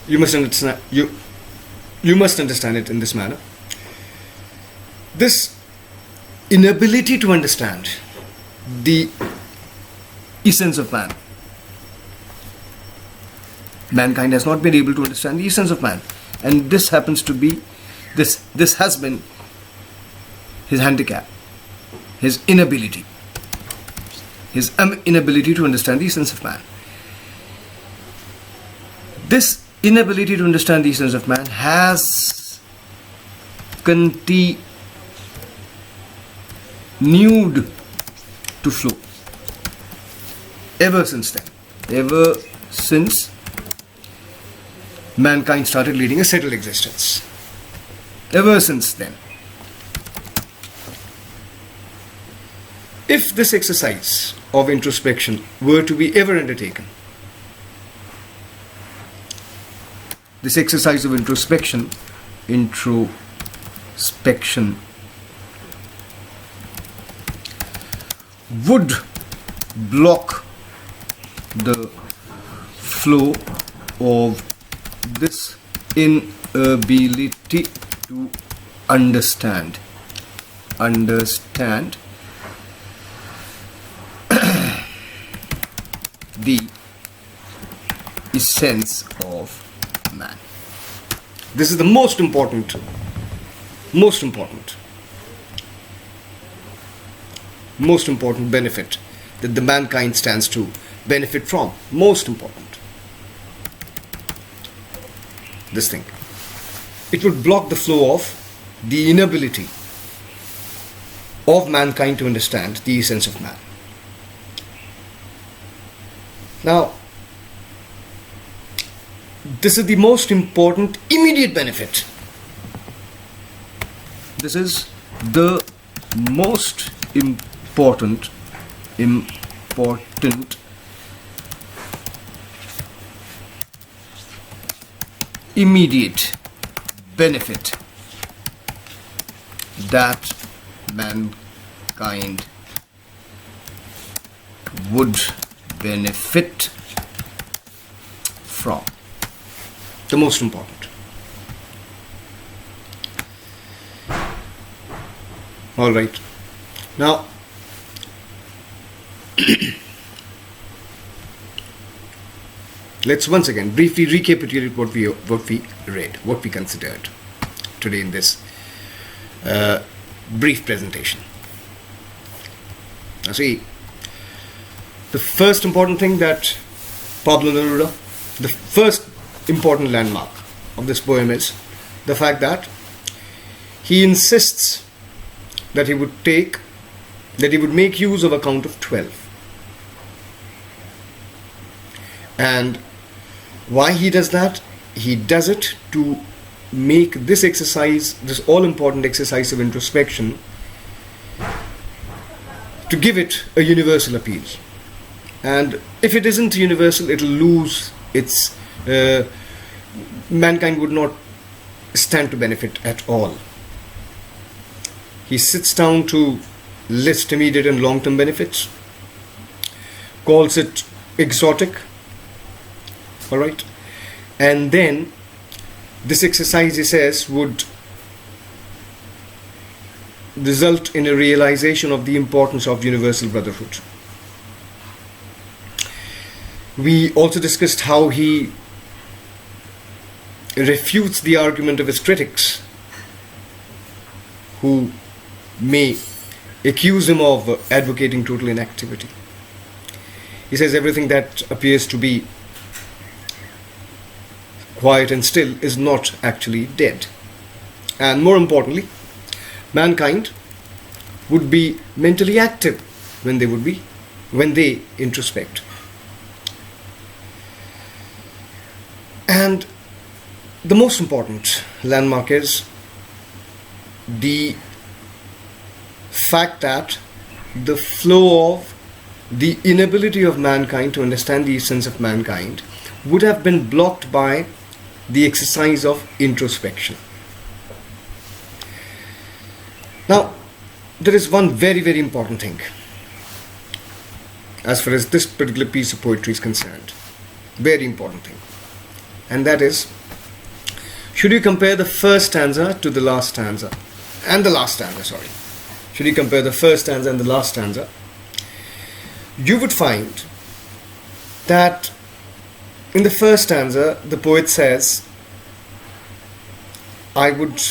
You must understand. You must understand it in this manner. This inability to understand the essence of man. Mankind has not been able to understand the essence of man, and this happens to be this has been his handicap, his inability to understand the essence of man. This inability to understand the essence of man has continued to flow ever since then. Ever since mankind started leading a settled existence. Ever since then. If this exercise of introspection were to be ever undertaken, this exercise of introspection would block the flow of this inability to understand the essence of man. This is the most important benefit that the mankind stands to benefit from. Most important. This thing. It would block the flow of the inability of mankind to understand the essence of man. Now, this is the most important immediate benefit. This is the most important immediate benefit that mankind would benefit from. The most important. All right. Now, let's once again briefly recapitulate what we read, what we considered today in this brief presentation. Now, see, the first important thing that Pablo Neruda, the first important landmark of this poem is the fact that he insists that he would make use of a count of 12. And why he does that? He does it to make this exercise, this all-important exercise of introspection, to give it a universal appeal. And if it isn't universal, it will lose its... mankind would not stand to benefit at all. He sits down to list immediate and long-term benefits, calls it exotic, all right, and then this exercise, he says, would result in a realization of the importance of universal brotherhood. We also discussed how he refutes the argument of his critics who may accuse him of advocating total inactivity. He says everything that appears to be quiet and still is not actually dead. And more importantly, mankind would be mentally active when they introspect. And the most important landmark is the fact that the flow of the inability of mankind to understand the essence of mankind would have been blocked by the exercise of introspection. Now, there is one very, very important thing as far as this particular piece of poetry is concerned. Very important thing. and that is, should you compare the first stanza to the last stanza, and the last stanza, sorry. Should you compare the first stanza and the last stanza, you would find that in the first stanza, the poet says, I would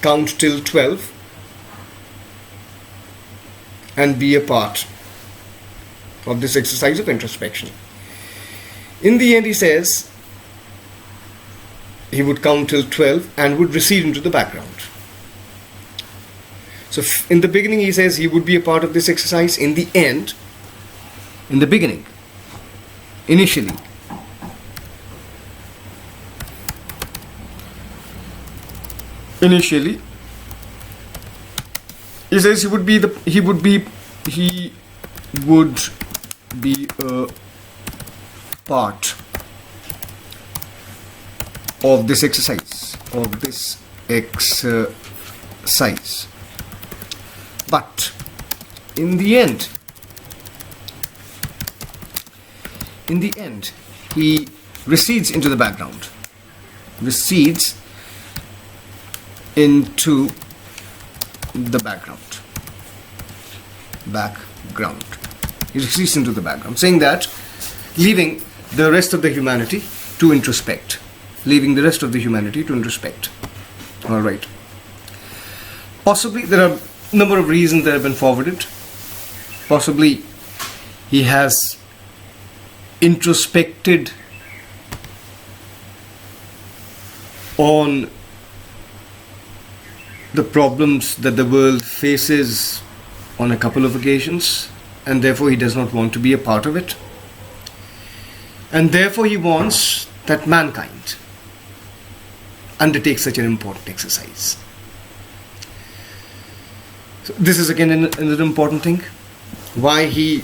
count till 12 and be a part of this exercise of introspection. In the end, he says he would count till 12 and would recede into the background. So in the beginning, he says he would be a part of this exercise. In the end, in the beginning, initially, he says he would be a part of this exercise, but in the end he recedes into the background, he recedes into the background, saying that, leaving the rest of the humanity to introspect. All right. Possibly there are a number of reasons that have been forwarded. Possibly he has introspected on the problems that the world faces on a couple of occasions, and therefore he does not want to be a part of it. And therefore he wants that mankind undertake such an important exercise. So this is again another important thing. Why he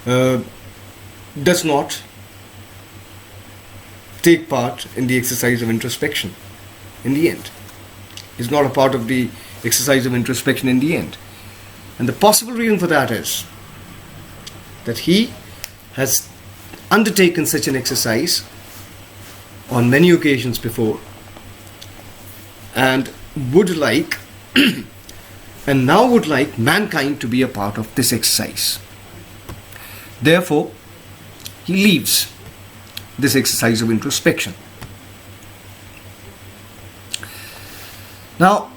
does not take part in the exercise of introspection in the end. He's not a part of the exercise of introspection in the end. And the possible reason for that is that he has undertaken such an exercise on many occasions before, and would like and now would like mankind to be a part of this exercise. Therefore, he leaves this exercise of introspection. Now,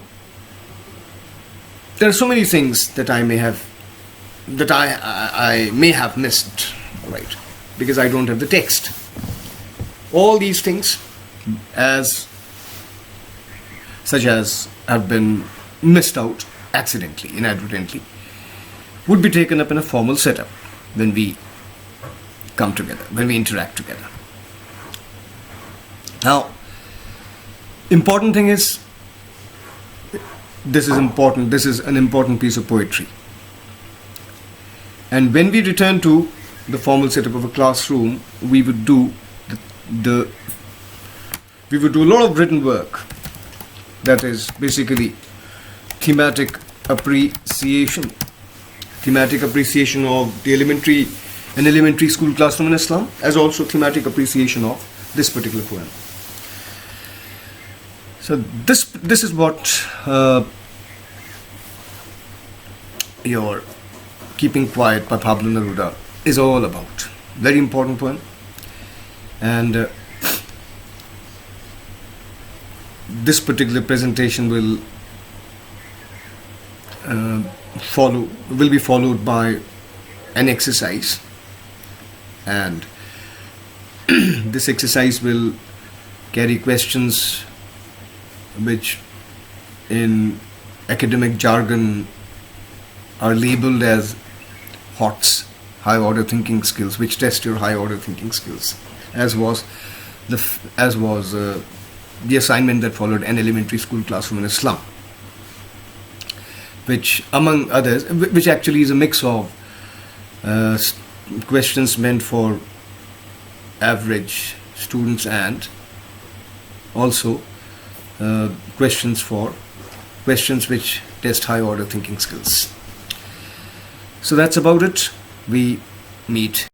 there are so many things that I may have missed, right? Because I don't have the text. All these things, such as have been missed out accidentally, inadvertently, would be taken up in a formal setup when we come together, when we interact together. Now, important thing is, this is important. This is an important piece of poetry. And when we return to the formal setup of a classroom, we would do a lot of written work. That is basically thematic appreciation of the elementary school classroom in Islam, as also thematic appreciation of this particular poem. So this is what your Keeping Quiet by Pablo Neruda is all about. Very important poem, and this particular presentation will be followed by an exercise, and this exercise will carry questions which in academic jargon are labeled as HOTS, high order thinking skills, which test your high order thinking skills, as was the assignment that followed an elementary school classroom in Islam, which among others, which actually is a mix of questions meant for average students and also questions which test high order thinking skills. So that's about it. We meet